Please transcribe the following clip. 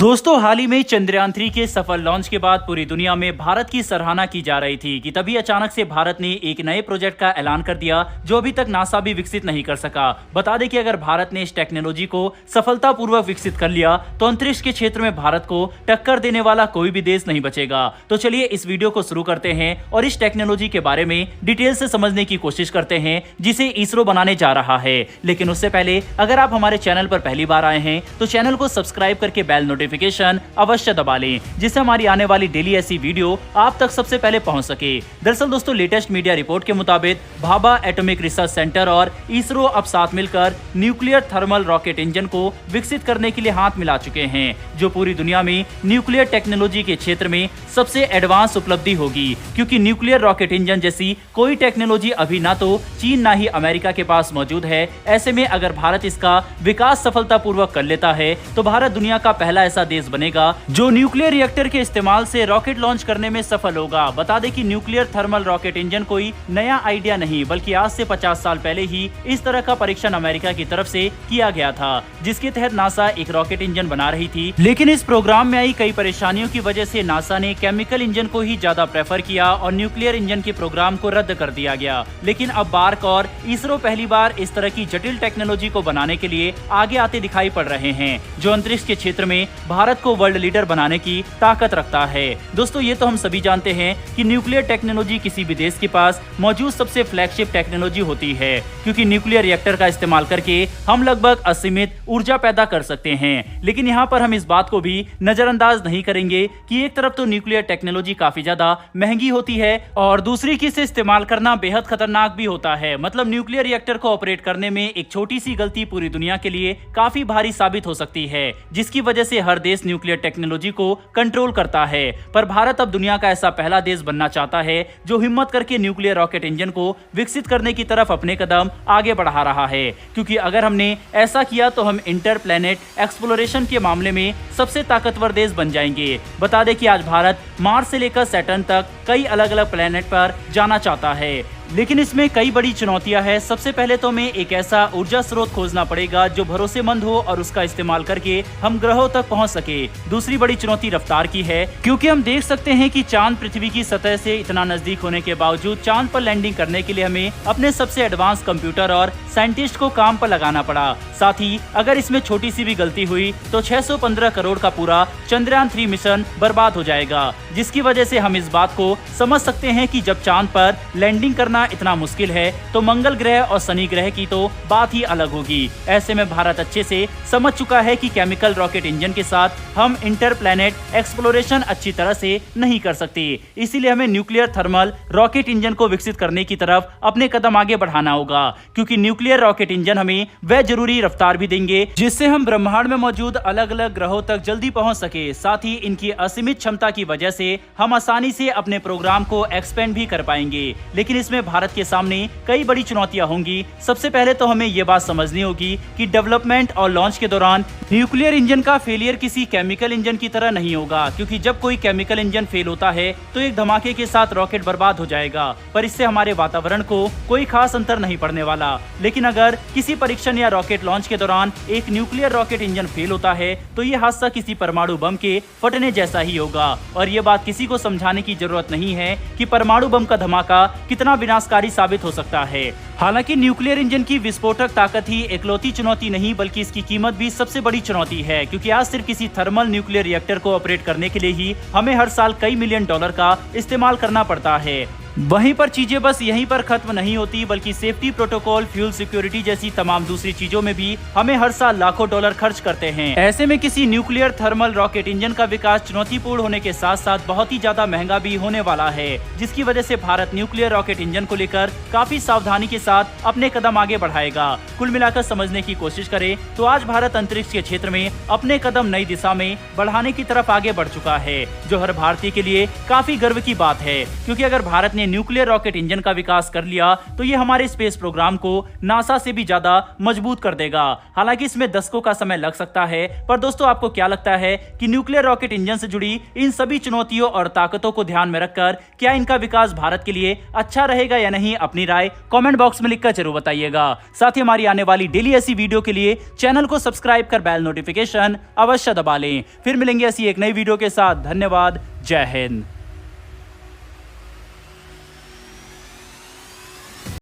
दोस्तों, हाल ही में चंद्रयान-3 के सफल लॉन्च के बाद पूरी दुनिया में भारत की सराहना की जा रही थी कि तभी अचानक से भारत ने एक नए प्रोजेक्ट का ऐलान कर दिया जो अभी तक नासा भी विकसित नहीं कर सका। बता दें कि अगर भारत ने इस टेक्नोलॉजी को सफलतापूर्वक विकसित कर लिया तो अंतरिक्ष के क्षेत्र में भारत को टक्कर देने वाला कोई भी देश नहीं बचेगा। तो चलिए इस वीडियो को शुरू करते हैं और इस टेक्नोलॉजी के बारे में डिटेल से समझने की कोशिश करते हैं जिसे इसरो बनाने जा रहा है। लेकिन उससे पहले अगर आप हमारे चैनल पर पहली बार आए हैं तो चैनल को सब्सक्राइब करके बेल नोटिफिकेशन अवश्य दबा लें, जिससे हमारी आने वाली डेली ऐसी वीडियो आप तक सबसे पहले पहुंच सके। दरअसल दोस्तों, लेटेस्ट मीडिया रिपोर्ट के मुताबिक भाभा एटॉमिक रिसर्च सेंटर और इसरो अब साथ मिलकर न्यूक्लियर थर्मल रॉकेट इंजन को विकसित करने के लिए हाथ मिला चुके हैं, जो पूरी दुनिया में न्यूक्लियर टेक्नोलॉजी के क्षेत्र में सबसे एडवांस उपलब्धि होगी, क्योंकि न्यूक्लियर रॉकेट इंजन जैसी कोई टेक्नोलॉजी अभी ना तो चीन ना ही अमेरिका के पास मौजूद है। ऐसे में अगर भारत इसका विकास सफलतापूर्वक कर लेता है तो भारत दुनिया का पहला ऐसा देश बनेगा जो न्यूक्लियर रिएक्टर के इस्तेमाल से रॉकेट लॉन्च करने में सफल होगा। बता दें कि न्यूक्लियर थर्मल रॉकेट इंजन कोई नया आइडिया नहीं, बल्कि आज से 50 साल पहले ही इस तरह का परीक्षण अमेरिका की तरफ से किया गया था, जिसके तहत नासा एक रॉकेट इंजन बना रही थी। लेकिन इस प्रोग्राम में आई कई परेशानियों की वजह से नासा ने केमिकल इंजन को ही ज्यादा प्रेफर किया और न्यूक्लियर इंजन के प्रोग्राम को रद्द कर दिया गया। लेकिन अब बार्क और इसरो पहली बार इस तरह की जटिल टेक्नोलॉजी को बनाने के लिए आगे आते दिखाई पड़ रहे हैं, जो अंतरिक्ष के क्षेत्र में भारत को वर्ल्ड लीडर बनाने की ताकत रखता है। दोस्तों, ये तो हम सभी जानते हैं कि न्यूक्लियर टेक्नोलॉजी किसी भी देश के पास मौजूद सबसे फ्लैगशिप टेक्नोलॉजी होती है, क्योंकि न्यूक्लियर रिएक्टर का इस्तेमाल करके हम लगभग असीमित ऊर्जा पैदा कर सकते हैं। लेकिन यहाँ पर हम इस बात को भी नजरअंदाज नहीं करेंगे कि एक तरफ तो न्यूक्लियर टेक्नोलॉजी काफी ज्यादा महंगी होती है और दूसरी की इसे इस्तेमाल करना बेहद खतरनाक भी होता है। मतलब न्यूक्लियर रिएक्टर को ऑपरेट करने में एक छोटी सी गलती पूरी दुनिया के लिए काफी भारी साबित हो सकती है, जिसकी वजह से हर देश न्यूक्लियर टेक्नोलॉजी को कंट्रोल करता है। पर भारत अब दुनिया का ऐसा पहला देश बनना चाहता है जो हिम्मत करके न्यूक्लियर रॉकेट इंजन को विकसित करने की तरफ अपने कदम आगे बढ़ा रहा है, क्योंकि अगर हमने ऐसा किया तो हम इंटर प्लैनेट एक्सप्लोरेशन के मामले में सबसे ताकतवर देश बन जाएंगे। बता दें कि आज भारत मार्स से लेकर सैटर्न तक कई अलग अलग प्लैनेट पर जाना चाहता है, लेकिन इसमें कई बड़ी चुनौतियां हैं। सबसे पहले तो हमें एक ऐसा ऊर्जा स्रोत खोजना पड़ेगा जो भरोसेमंद हो और उसका इस्तेमाल करके हम ग्रहों तक पहुंच सके। दूसरी बड़ी चुनौती रफ्तार की है, क्योंकि हम देख सकते हैं कि चांद पृथ्वी की सतह से इतना नजदीक होने के बावजूद चांद पर लैंडिंग करने के लिए हमें अपने सबसे एडवांस कंप्यूटर और साइंटिस्ट को काम पर लगाना पड़ा। साथ ही अगर इसमें छोटी सी भी गलती हुई तो 615 करोड़ का पूरा चंद्रयान-3 मिशन बर्बाद हो जाएगा, जिसकी वजह से हम इस बात को समझ सकते हैं कि जब चांद पर लैंडिंग करना इतना मुश्किल है तो मंगल ग्रह और शनि ग्रह की तो बात ही अलग होगी। ऐसे में भारत अच्छे से समझ चुका है कि केमिकल रॉकेट इंजन के साथ हम इंटर प्लैनेट एक्सप्लोरेशन अच्छी तरह से नहीं कर सकते। इसीलिए हमें न्यूक्लियर थर्मल रॉकेट इंजन को विकसित करने की तरफ अपने कदम आगे बढ़ाना होगा, क्योंकि न्यूक्लियर रॉकेट इंजन हमें वह जरूरी रफ्तार भी देंगे जिससे हम ब्रह्मांड में मौजूद अलग अलग ग्रहों तक जल्दी पहुंच सके। साथ ही इनकी असीमित क्षमता की वजह से हम आसानी से अपने प्रोग्राम को एक्सपेंड भी कर पाएंगे। लेकिन इसमें भारत के सामने कई बड़ी चुनौतियां होंगी। सबसे पहले तो हमें यह बात समझनी होगी कि डेवलपमेंट और लॉन्च के दौरान न्यूक्लियर इंजन का फेलियर किसी केमिकल इंजन की तरह नहीं होगा, क्योंकि जब कोई केमिकल इंजन फेल होता है तो एक धमाके के साथ रॉकेट बर्बाद हो जाएगा, पर इससे हमारे वातावरण को कोई खास अंतर नहीं पड़ने वाला। लेकिन अगर किसी परीक्षण या रॉकेट लॉन्च के दौरान एक न्यूक्लियर रॉकेट इंजन फेल होता है तो ये हादसा किसी परमाणु बम के फटने जैसा ही होगा। और ये बात किसी को समझाने की जरूरत नहीं है कि परमाणु बम का धमाका कितना विनाशकारी साबित हो सकता है। हालांकि न्यूक्लियर इंजन की विस्फोटक ताकत ही इकलौती चुनौती नहीं, बल्कि इसकी कीमत भी सबसे बड़ी चुनौती है, क्योंकि आज सिर्फ किसी थर्मल न्यूक्लियर रिएक्टर को ऑपरेट करने के लिए ही हमें हर साल कई मिलियन डॉलर का इस्तेमाल करना पड़ता है। वहीं पर चीजें बस यहीं पर खत्म नहीं होती, बल्कि सेफ्टी प्रोटोकॉल, फ्यूल सिक्योरिटी जैसी तमाम दूसरी चीजों में भी हमें हर साल लाखों डॉलर खर्च करते हैं। ऐसे में किसी न्यूक्लियर थर्मल रॉकेट इंजन का विकास चुनौतीपूर्ण होने के साथ साथ बहुत ही ज्यादा महंगा भी होने वाला है, जिसकी वजह से भारत न्यूक्लियर रॉकेट इंजन को लेकर काफी सावधानी के साथ अपने कदम आगे बढ़ाएगा। कुल मिलाकर समझने की कोशिश करें तो आज भारत अंतरिक्ष के क्षेत्र में अपने कदम नई दिशा में बढ़ाने की तरफ आगे बढ़ चुका है, जो हर भारतीय के लिए काफी गर्व की बात है, क्योंकि अगर भारत ने ने न्यूक्लियर रॉकेट इंजन का विकास कर लिया तो ये हमारे स्पेस प्रोग्राम को नासा से भी ज्यादा मजबूत कर देगा। हालांकि इसमें दशकों का समय लग सकता है, पर दोस्तों आपको क्या लगता है कि न्यूक्लियर रॉकेट इंजन से जुड़ी इन सभी चुनौतियों और ताकतों को ध्यान में रखकर क्या इनका विकास भारत के लिए अच्छा रहेगा या नहीं? अपनी राय कमेंट बॉक्स में लिखकर जरूर बताइएगा। साथ ही हमारी आने वाली डेली ऐसी वीडियो के लिए चैनल को सब्सक्राइब कर बेल नोटिफिकेशन अवश्य दबा लें। फिर मिलेंगे ऐसी एक नई वीडियो के साथ। धन्यवाद। जय हिंद।